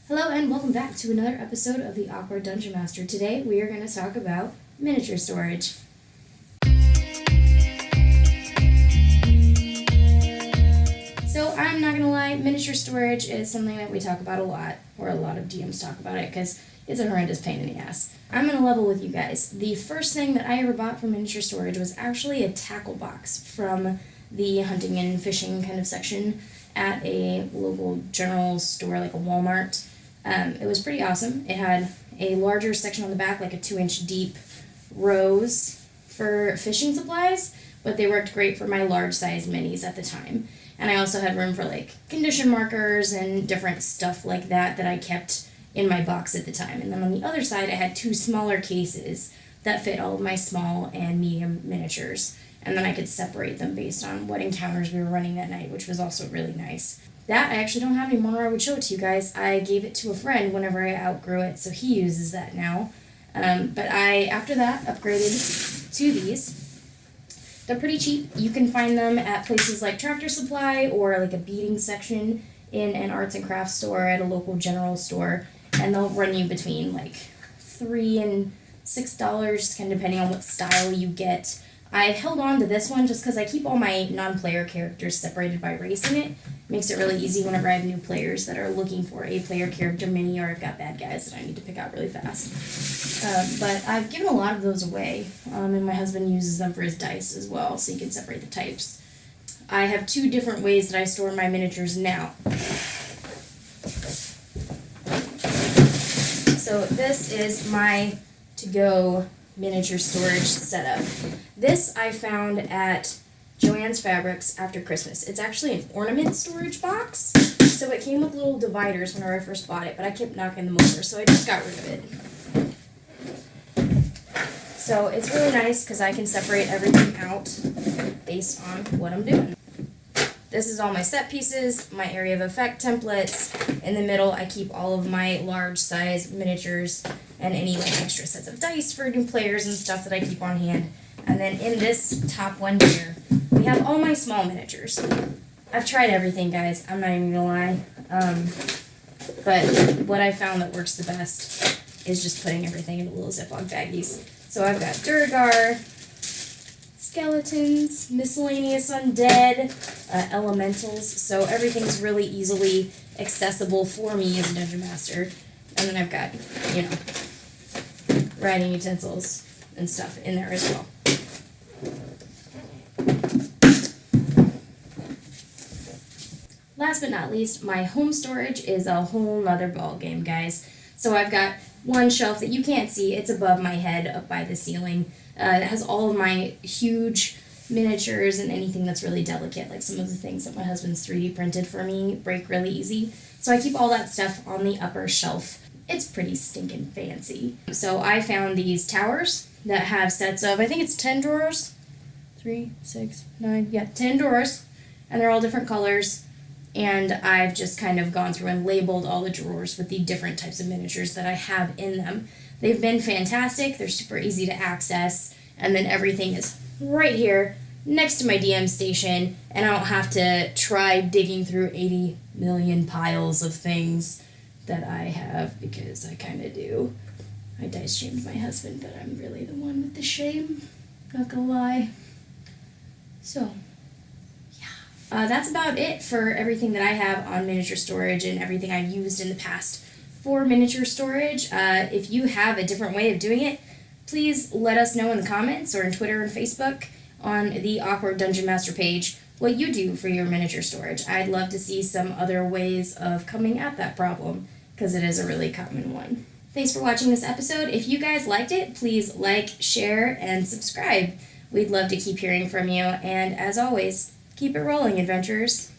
Hello and welcome back to another episode of the Awkward Dungeon Master. Today we are going to talk about miniature storage. So I'm not going to lie, miniature storage is something that we talk about a lot, or a lot of DMs talk about it, because it's a horrendous pain in the ass. I'm going to level with you guys. The first thing that I ever bought for miniature storage was actually a tackle box from the hunting and fishing kind of section at a local general store like a Walmart. It was pretty awesome. It had a larger section on the back, like a 2-inch deep rows for fishing supplies, but they worked great for my large size minis at the time. And I also had room for like condition markers and different stuff like that I kept in my box at the time. And then on the other side, I had 2 smaller cases that fit all of my small and medium miniatures. And then I could separate them based on what encounters we were running that night, which was also really nice. That I actually don't have anymore, or I would show it to you guys. I gave it to a friend whenever I outgrew it, so he uses that now. But I, after that, upgraded to these. They're pretty cheap. You can find them at places like Tractor Supply or like a beading section in an arts and crafts store at a local general store. And they'll run you between like $3 and $6, kind of depending on what style you get. I held on to this one just because I keep all my non-player characters separated by race in it. Makes it really easy whenever I have new players that are looking for a player character mini, or I've got bad guys that I need to pick out really fast. But I've given a lot of those away, and my husband uses them for his dice as well, so you can separate the types. I have 2 different ways that I store my miniatures now. So this is my to-go miniature storage setup. This I found at Joann's Fabrics after Christmas. It's actually an ornament storage box, so it came with little dividers whenever I first bought it, but I kept knocking them over, so I just got rid of it. So it's really nice because I can separate everything out based on what I'm doing. This is all my set pieces, my area of effect templates. In the middle, I keep all of my large size miniatures and any like extra sets of dice for new players and stuff that I keep on hand. And then in this top one here, we have all my small miniatures. I've tried everything, guys. I'm not even gonna lie. But what I found that works the best is just putting everything into little Ziploc baggies. So I've got Durgar, skeletons, miscellaneous undead, elementals. So everything's really easily accessible for me as a dungeon master. And then I've got, writing utensils and stuff in there as well. Last but not least, my home storage is a whole nother ball game, guys. So I've got one shelf that you can't see. It's above my head up by the ceiling. It has all of my huge miniatures and anything that's really delicate, like some of the things that my husband's 3D printed for me break really easy. So I keep all that stuff on the upper shelf. It's pretty stinking fancy. So I found these towers that have sets of, I think it's 10 drawers. 3, 6, 9, 10 drawers. And they're all different colors. And I've just kind of gone through and labeled all the drawers with the different types of miniatures that I have in them. They've been fantastic. They're super easy to access. And then everything is right here next to my DM station. And I don't have to try digging through 80 million piles of things that I have, because I kind of do. I dice shamed my husband, but I'm really the one with the shame. Not gonna lie. So, that's about it for everything that I have on miniature storage and everything I've used in the past for miniature storage. If you have a different way of doing it, please let us know in the comments or on Twitter and Facebook on the Awkward Dungeon Master page what you do for your miniature storage. I'd love to see some other ways of coming at that problem, because it is a really common one. Thanks for watching this episode. If you guys liked it, please like, share, and subscribe. We'd love to keep hearing from you, and as always, keep it rolling, adventurers.